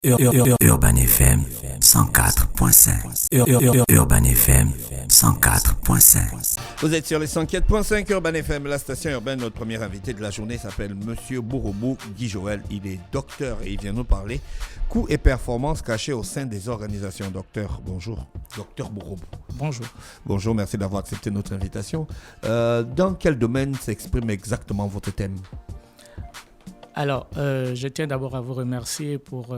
Urban FM 104.5. Urban FM 104.5. Vous êtes sur les 104.5 Urban FM, la station urbaine. Notre premier invité de la journée s'appelle Monsieur Bouroubou, Guy Joël. Il est docteur et il vient nous parler coûts et performances cachés au sein des organisations. Docteur, bonjour. Docteur Bouroubou. Bonjour. Bonjour, merci d'avoir accepté notre invitation. Dans quel domaine s'exprime exactement votre thème ? Alors, je tiens d'abord à vous remercier pour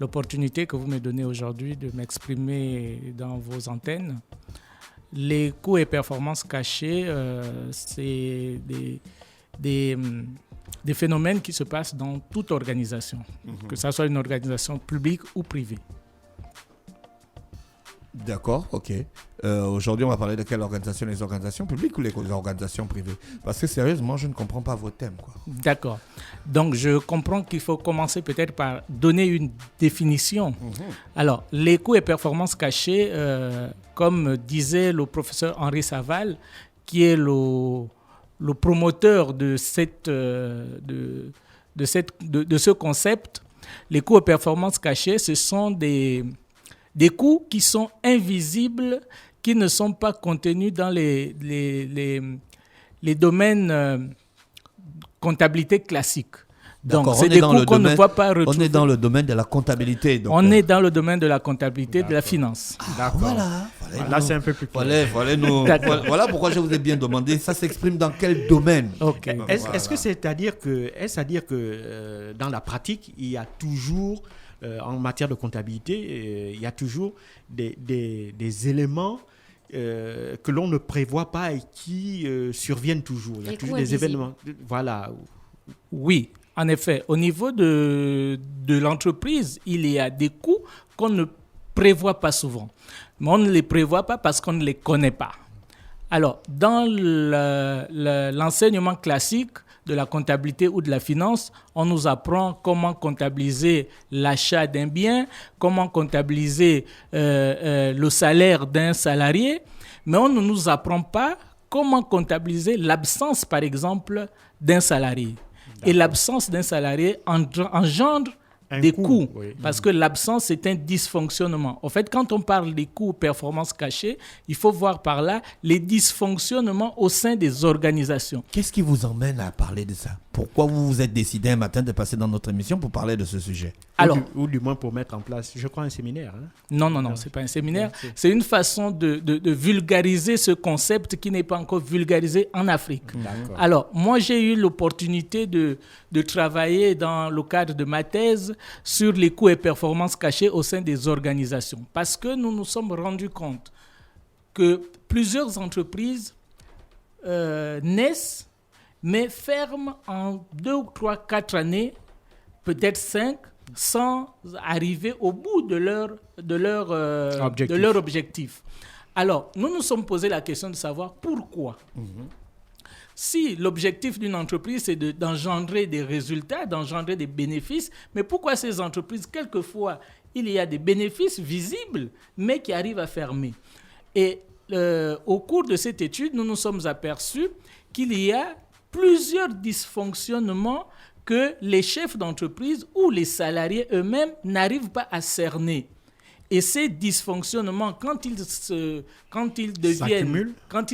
l'opportunité que vous me donnez aujourd'hui de m'exprimer dans vos antennes. Les coûts et performances cachés, c'est des phénomènes qui se passent dans toute organisation, que ce soit une organisation publique ou privée. D'accord, ok. Aujourd'hui, on va parler de quelle organisation ? Les organisations publiques ou les organisations privées ? Parce que sérieusement, je ne comprends pas vos thèmes, quoi. D'accord. Donc, je comprends qu'il faut commencer peut-être par donner une définition. Alors, les coûts et performances cachés, comme disait le professeur Henri Saval, qui est le promoteur de ce concept, les coûts et performances cachés, ce sont des coûts qui sont invisibles, qui ne sont pas contenus dans les domaines comptabilité classique. Donc, c'est des coûts qu'on ne voit pas retrouver. On est dans le domaine de la comptabilité. Donc, on est dans le domaine de la comptabilité, de la finance. D'accord. Voilà. Là, c'est un peu plus clair. Voilà pourquoi je vous ai bien demandé. Ça s'exprime dans quel domaine ? Okay. Est-ce que c'est-à-dire que dans la pratique, il y a toujours en matière de comptabilité, il y a toujours des éléments que l'on ne prévoit pas et qui surviennent toujours. Il y a toujours des événements. Voilà. Oui, en effet. Au niveau de l'entreprise, il y a des coûts qu'on ne prévoit pas souvent. Mais on ne les prévoit pas parce qu'on ne les connaît pas. Alors, dans l'enseignement classique de la comptabilité ou de la finance, on nous apprend comment comptabiliser l'achat d'un bien, comment comptabiliser le salaire d'un salarié, mais on ne nous apprend pas comment comptabiliser l'absence, par exemple, d'un salarié. D'accord. Et l'absence d'un salarié engendre des coûts, oui. Parce que l'absence, c'est un dysfonctionnement. En fait, quand on parle des coûts performances cachées, il faut voir par là les dysfonctionnements au sein des organisations. Qu'est-ce qui vous emmène à parler de ça ? Pourquoi vous vous êtes décidé un matin de passer dans notre émission pour parler de ce sujet ? Alors, ou du moins pour mettre en place, je crois, un séminaire. Hein ? Non, ce n'est pas un séminaire. C'est une façon de vulgariser ce concept qui n'est pas encore vulgarisé en Afrique. D'accord. Alors, moi, j'ai eu l'opportunité de travailler dans le cadre de ma thèse sur les coûts et performances cachés au sein des organisations. Parce que nous nous sommes rendus compte que plusieurs entreprises naissent, mais ferment en 2, 3, 4 années, peut-être 5, sans arriver au bout de leur objectif. Alors, nous nous sommes posé la question de savoir pourquoi. Si l'objectif d'une entreprise, c'est d'engendrer des résultats, d'engendrer des bénéfices, mais pourquoi ces entreprises, quelquefois, il y a des bénéfices visibles, mais qui arrivent à fermer ? Et au cours de cette étude, nous nous sommes aperçus qu'il y a plusieurs dysfonctionnements que les chefs d'entreprise ou les salariés eux-mêmes n'arrivent pas à cerner. Et ces dysfonctionnements, quand ils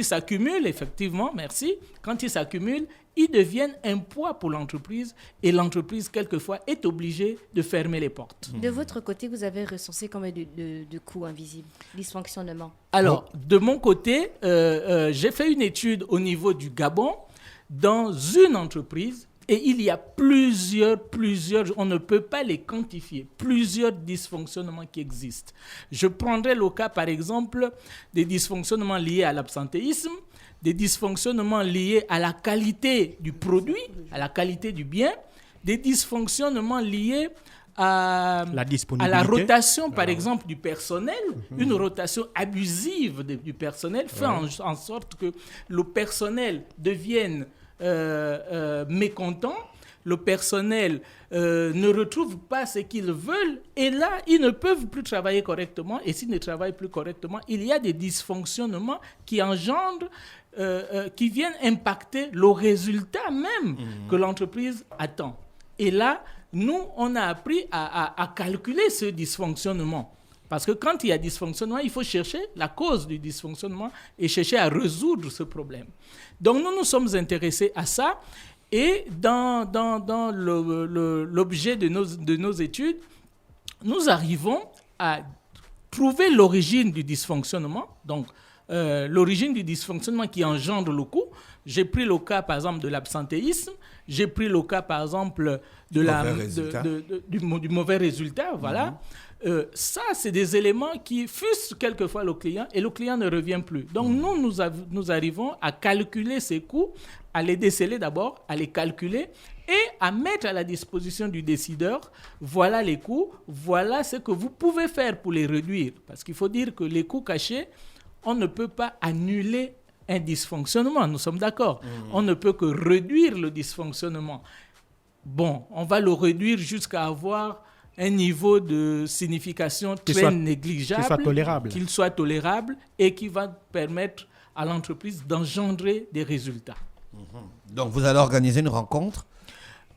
s'accumulent, effectivement, merci, quand ils s'accumulent, ils deviennent un poids pour l'entreprise et l'entreprise, quelquefois, est obligée de fermer les portes. De votre côté, vous avez recensé combien de coûts invisibles, dysfonctionnements ? Alors, de mon côté, j'ai fait une étude au niveau du Gabon dans une entreprise. Et il y a plusieurs, on ne peut pas les quantifier, plusieurs dysfonctionnements qui existent. Je prendrai le cas, par exemple, des dysfonctionnements liés à l'absentéisme, des dysfonctionnements liés à la qualité du produit, à la qualité du bien, des dysfonctionnements liés à la rotation, par exemple, du personnel. Une rotation abusive du personnel fait en sorte que le personnel devienne mécontents, le personnel ne retrouve pas ce qu'ils veulent et là, ils ne peuvent plus travailler correctement et s'ils ne travaillent plus correctement, il y a des dysfonctionnements qui engendrent, qui viennent impacter le résultat même que l'entreprise attend. Et là, nous, on a appris à calculer ce dysfonctionnement. Parce que quand il y a dysfonctionnement, il faut chercher la cause du dysfonctionnement et chercher à résoudre ce problème. Donc, nous sommes intéressés à ça. Et dans l'objet de nos études, nous arrivons à trouver l'origine du dysfonctionnement. Donc, l'origine du dysfonctionnement qui engendre le coût. J'ai pris le cas, par exemple, de l'absentéisme. J'ai pris le cas, par exemple, du mauvais résultat. Voilà. Ça, c'est des éléments qui frustrent quelquefois le client et le client ne revient plus. Donc, nous arrivons à calculer ces coûts, à les déceler d'abord, à les calculer et à mettre à la disposition du décideur. Voilà les coûts, voilà ce que vous pouvez faire pour les réduire. Parce qu'il faut dire que les coûts cachés, on ne peut pas annuler un dysfonctionnement, nous sommes d'accord. On ne peut que réduire le dysfonctionnement. Bon, on va le réduire jusqu'à avoir un niveau de signification très négligeable, qu'il soit tolérable et qui va permettre à l'entreprise d'engendrer des résultats. Donc, vous allez organiser une rencontre?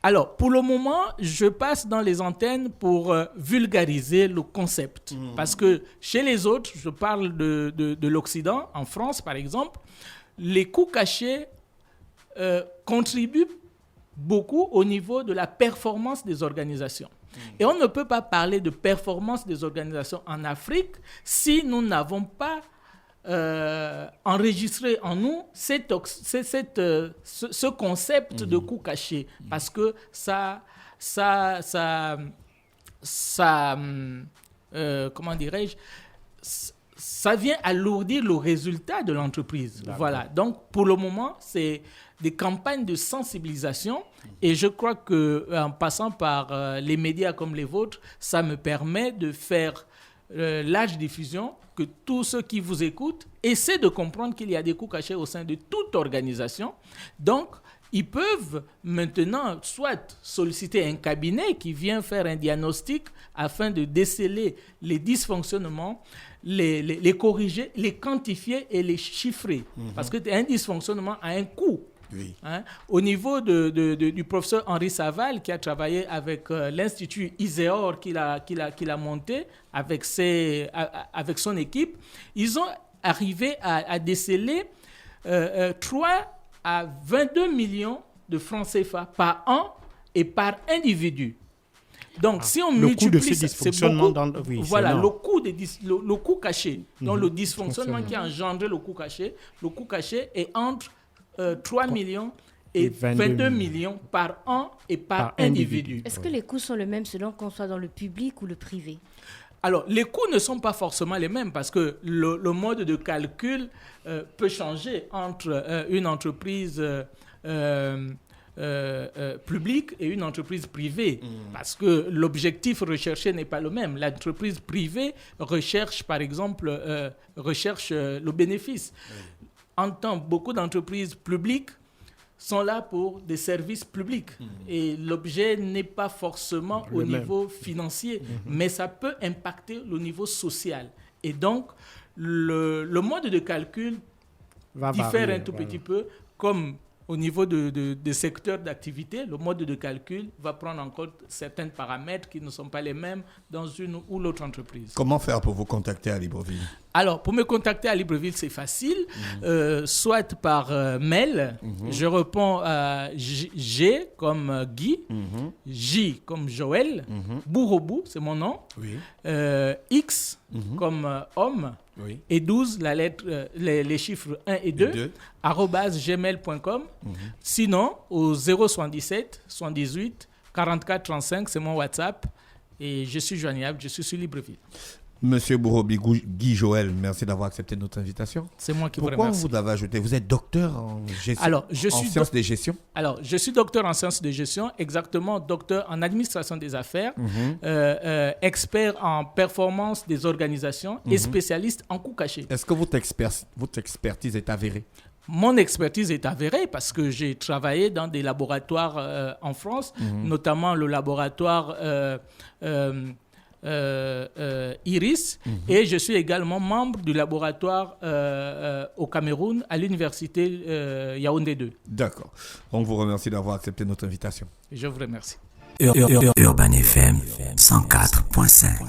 Alors, pour le moment, je passe dans les antennes pour vulgariser le concept. Parce que chez les autres, je parle de l'Occident, en France par exemple, les coûts cachés contribuent beaucoup au niveau de la performance des organisations. Et on ne peut pas parler de performance des organisations en Afrique si nous n'avons pas enregistrer en nous ce concept de coût caché, parce que ça comment dirais-je, ça vient alourdir le résultat de l'entreprise. Voilà. Donc, pour le moment, c'est des campagnes de sensibilisation et je crois qu'en passant par les médias comme les vôtres, ça me permet de faire large diffusion, que tous ceux qui vous écoutent essaient de comprendre qu'il y a des coûts cachés au sein de toute organisation. Donc, ils peuvent maintenant soit solliciter un cabinet qui vient faire un diagnostic afin de déceler les dysfonctionnements, les corriger, les quantifier et les chiffrer. Parce qu'un dysfonctionnement a un coût. Oui. Au niveau du professeur Henri Saval, qui a travaillé avec l'Institut ISEOR qu'il a monté avec son équipe, ils ont arrivé à déceler 3 à 22 millions de francs CFA par an et par individu. Donc, si on multiplie ça, c'est beaucoup. Voilà, le coût caché. Donc, le dysfonctionnement qui a engendré le coût caché est entre 3 millions et 22 millions par an et par individu. Est-ce que les coûts sont les mêmes selon qu'on soit dans le public ou le privé? Alors, les coûts ne sont pas forcément les mêmes parce que le mode de calcul peut changer entre une entreprise publique et une entreprise privée. Parce que l'objectif recherché n'est pas le même. L'entreprise privée recherche, par exemple, le bénéfice. En temps, beaucoup d'entreprises publiques sont là pour des services publics. Et l'objet n'est pas forcément au niveau financier, mais ça peut impacter le niveau social. Et donc, le mode de calcul diffère un tout petit peu, comme au niveau des secteurs d'activité, le mode de calcul va prendre en compte certains paramètres qui ne sont pas les mêmes dans une ou l'autre entreprise. Comment faire pour vous contacter à Libreville? Alors, pour me contacter à Libreville, c'est facile. Soit par mail, je réponds à G comme Guy, J comme Joël, Bourobou, c'est mon nom, X comme homme, et 12, la lettre, les chiffres 1 et 2, @gmail.com. Sinon, au 077 78 44 35, c'est mon WhatsApp. Et je suis joignable, je suis sur Libreville. Monsieur Bourobie Guy Joël, merci d'avoir accepté notre invitation. C'est moi qui vous remercie. Pourquoi vous l'avez ajouté? Vous êtes docteur en gestion, sciences de gestion? Alors, je suis docteur en sciences de gestion, exactement docteur en administration des affaires, expert en performance des organisations et spécialiste en coûts cachés. Est-ce que votre expertise est avérée? Mon expertise est avérée parce que j'ai travaillé dans des laboratoires en France, notamment le laboratoire IRIS, et je suis également membre du laboratoire au Cameroun à l'université Yaoundé 2. D'accord. On vous remercie d'avoir accepté notre invitation. Je vous remercie. Urban FM 104.5.